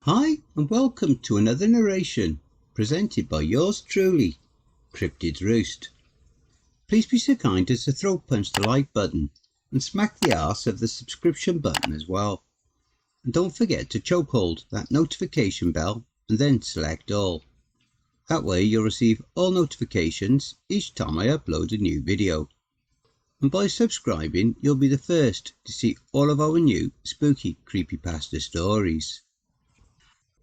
Hi and welcome to another narration presented by yours truly, Cryptid's Roost. Please be so kind as to throat punch the like button and smack the arse of the subscription button as well. And don't forget to chokehold that notification bell and then select all. That way you'll receive all notifications each time I upload a new video. And by subscribing you'll be the first to see all of our new spooky creepypasta stories.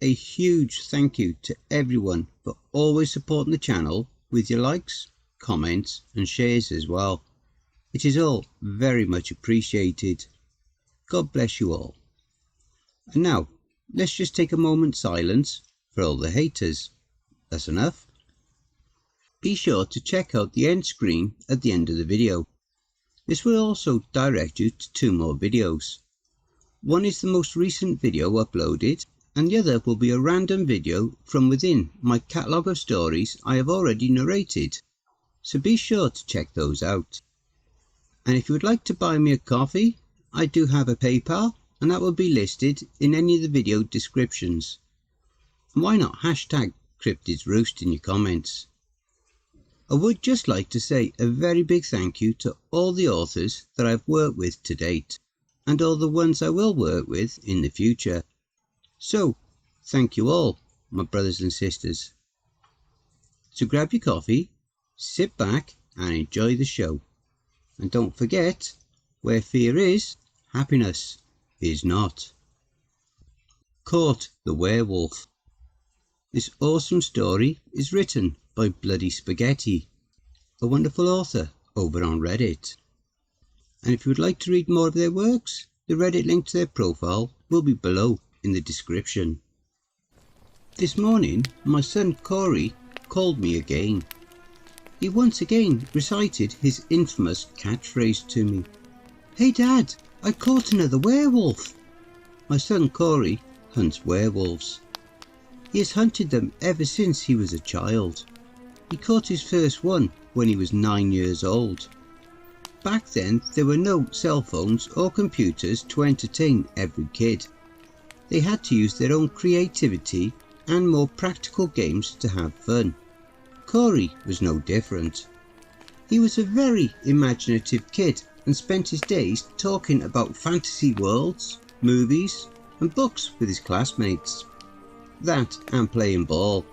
A huge thank you to everyone for always supporting the channel with your likes, comments and shares as well. It is all very much appreciated. God bless you all. And now, let's just take a moment's silence for all the haters. That's enough. Be sure to check out the end screen at the end of the video. This will also direct you to 2 more videos. One is the most recent video uploaded, and the other will be a random video from within my catalogue of stories I have already narrated, so be sure to check those out. And if you would like to buy me a coffee, I do have a PayPal, and that will be listed in any of the video descriptions. And why not hashtag cryptidsroost in your comments. I would just like to say a very big thank you to all the authors that I've worked with to date, and all the ones I will work with in the future. So, thank you all, my brothers and sisters. So grab your coffee, sit back and enjoy the show. And don't forget, where fear is, happiness is not. Caught the Werewolf. This awesome story is written by BloodySpaghetti, a wonderful author over on Reddit. And if you would like to read more of their works, the Reddit link to their profile will be below in the description. This morning my son Corey called me again. He once again recited his infamous catchphrase to me. "Hey Dad, I caught another werewolf." My son Corey hunts werewolves. He has hunted them ever since he was a child. He caught his first one when he was 9 years old. Back then there were no cell phones or computers to entertain every kid. They had to use their own creativity and more practical games to have fun. Corey was no different. He was a very imaginative kid and spent his days talking about fantasy worlds, movies and books with his classmates. That and playing ball.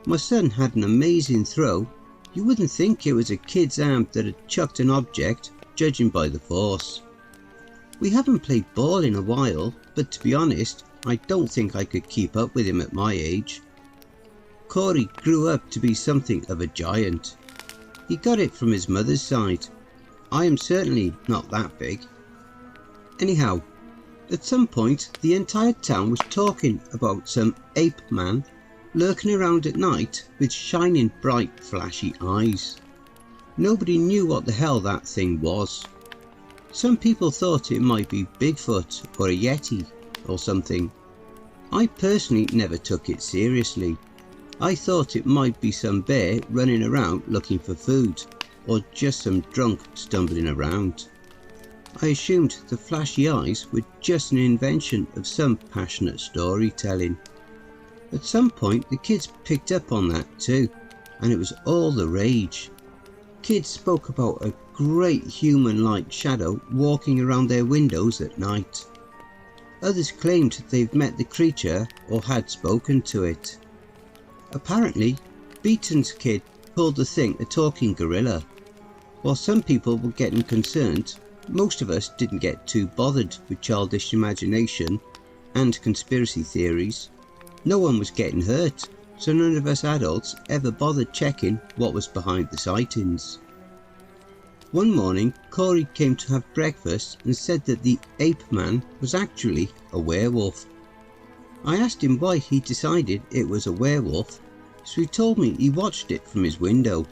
My son had an amazing throw. You wouldn't think it was a kid's arm that had chucked an object, judging by the force. We haven't played ball in a while, but to be honest, I don't think I could keep up with him at my age. Corey grew up to be something of a giant. He got it from his mother's side. I am certainly not that big. Anyhow, at some point the entire town was talking about some ape man lurking around at night with shining bright flashy eyes. Nobody knew what the hell that thing was. Some people thought it might be Bigfoot or a Yeti or something. I personally never took it seriously. I thought it might be some bear running around looking for food, or just some drunk stumbling around. I assumed the flashy eyes were just an invention of some passionate storytelling. At some point the kids picked up on that too, and it was all the rage. Kids spoke about a great human-like shadow walking around their windows at night. Others claimed they've met the creature or had spoken to it. Apparently, Beaton's kid called the thing a talking gorilla. While some people were getting concerned, most of us didn't get too bothered with childish imagination and conspiracy theories. No one was getting hurt, so none of us adults ever bothered checking what was behind the sightings. One morning Corey came to have breakfast and said that the ape man was actually a werewolf. I asked him why he decided it was a werewolf, so he told me he watched it from his window.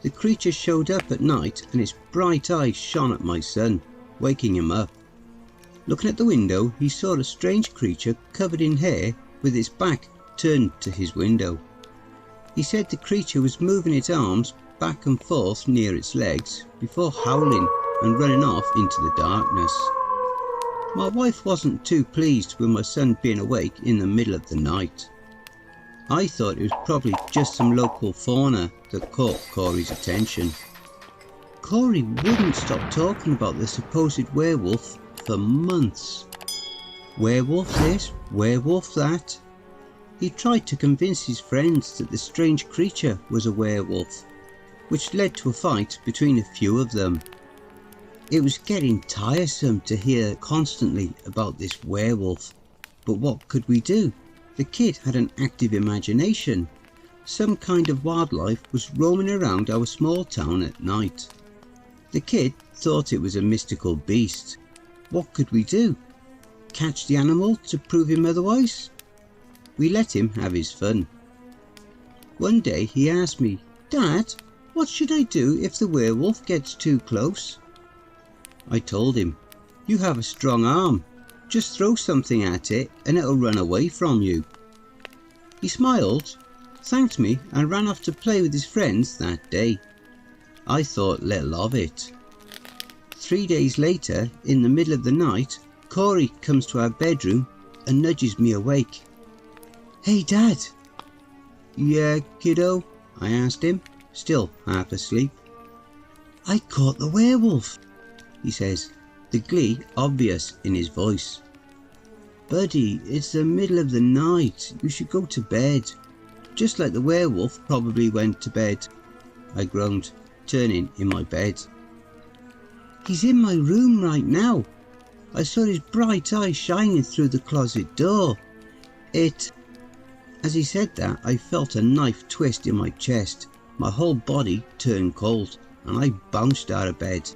The creature showed up at night and its bright eyes shone at my son, waking him up. Looking at the window he saw a strange creature covered in hair with its back turned to his window. He said the creature was moving its arms back and forth near its legs before howling and running off into the darkness. My wife wasn't too pleased with my son being awake in the middle of the night. I thought it was probably just some local fauna that caught Corey's attention. Corey wouldn't stop talking about the supposed werewolf for months. Werewolf this, werewolf that. He tried to convince his friends that the strange creature was a werewolf, which led to a fight between a few of them. It was getting tiresome to hear constantly about this werewolf, but what could we do? The kid had an active imagination. Some kind of wildlife was roaming around our small town at night. The kid thought it was a mystical beast. What could we do? Catch the animal to prove him otherwise? We let him have his fun. One day he asked me, "Dad, what should I do if the werewolf gets too close?" I told him, "You have a strong arm. Just throw something at it and it'll run away from you." He smiled, thanked me and ran off to play with his friends that day. I thought little of it. 3 days later, in the middle of the night, Corey comes to our bedroom and nudges me awake. "Hey Dad." "Yeah, kiddo?" I asked him, still half asleep. "I caught the werewolf," he says, the glee obvious in his voice. "Buddy, it's the middle of the night. You should go to bed. Just like the werewolf probably went to bed," I groaned, turning in my bed. "He's in my room right now. I saw his bright eyes shining through the closet door. As he said that, I felt a knife twist in my chest. My whole body turned cold and I bounced out of bed.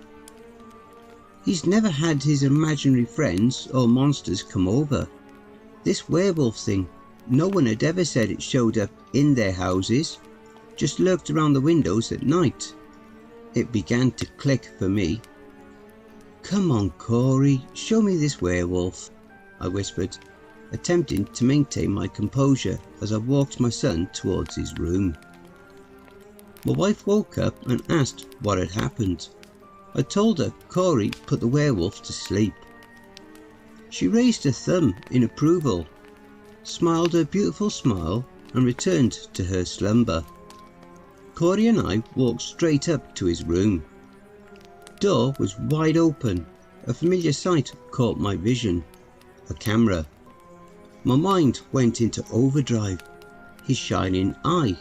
He's never had his imaginary friends or monsters come over. This werewolf thing, no one had ever said it showed up in their houses, just lurked around the windows at night. It began to click for me. "Come on, Corey, show me this werewolf," I whispered, attempting to maintain my composure as I walked my son towards his room. My wife woke up and asked what had happened. I told her Corey put the werewolf to sleep. She raised a thumb in approval, smiled a beautiful smile and returned to her slumber. Corey and I walked straight up to his room. Door was wide open. A familiar sight caught my vision. A camera. My mind went into overdrive. His shining eye.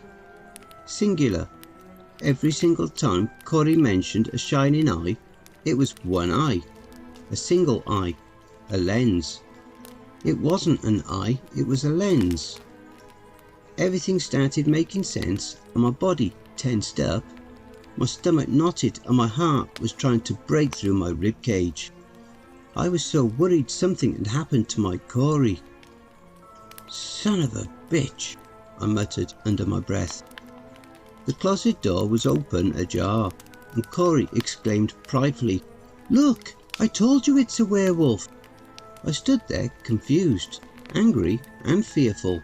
Singular. Every single time Corey mentioned a shining eye, it was one eye. A single eye. A lens. It wasn't an eye, it was a lens. Everything started making sense and my body tensed up. My stomach knotted and my heart was trying to break through my ribcage. I was so worried something had happened to my Corey. "Son of a bitch," I muttered under my breath. The closet door was open ajar and Corey exclaimed pridefully, "Look, I told you it's a werewolf." I stood there confused, angry and fearful.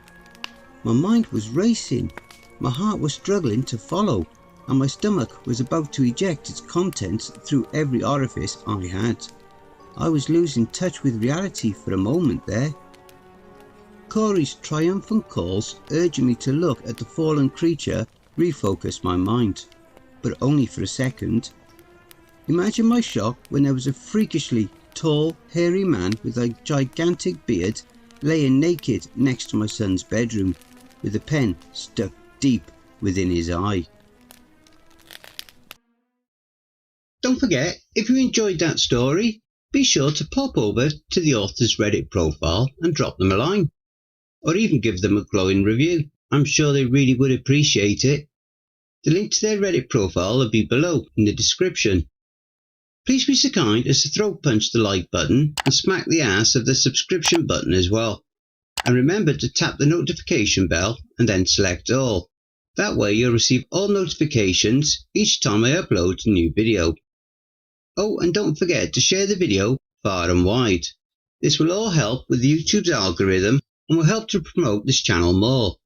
My mind was racing, my heart was struggling to follow, and my stomach was about to eject its contents through every orifice I had. I was losing touch with reality for a moment there. Corey's triumphant calls urging me to look at the fallen creature refocused my mind, but only for a second. Imagine my shock when there was a freakishly tall, hairy man with a gigantic beard laying naked next to my son's bedroom, with a pen stuck deep within his eye. Don't forget, if you enjoyed that story, be sure to pop over to the author's Reddit profile and drop them a line, or even give them a glowing review. I'm sure they really would appreciate it. The link to their Reddit profile will be below in the description. Please be so kind as to throat punch the like button and smack the ass of the subscription button as well. And remember to tap the notification bell and then select all. That way you'll receive all notifications each time I upload a new video. Oh, and don't forget to share the video far and wide. This will all help with YouTube's algorithm and will help to promote this channel more.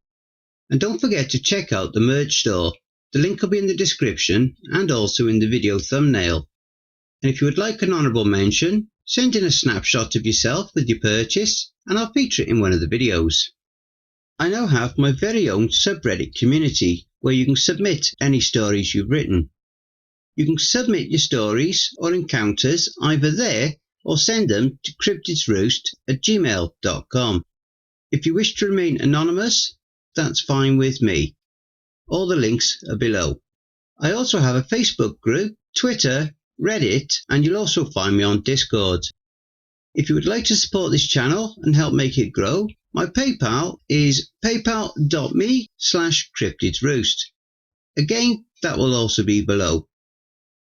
And don't forget to check out the merch store. The link will be in the description and also in the video thumbnail. And if you would like an honourable mention, Send in a snapshot of yourself with your purchase and I'll feature it in one of the videos. I now have my very own subreddit community where you can submit any stories you've written. You can submit your stories or encounters either there or send them to cryptidsroost@gmail.com. If you wish to remain anonymous, that's fine with me. All the links are below. I also have a Facebook group, Twitter, Reddit, and you'll also find me on Discord. If you would like to support this channel and help make it grow, my PayPal is paypal.me/cryptidsroost. Again, that will also be below.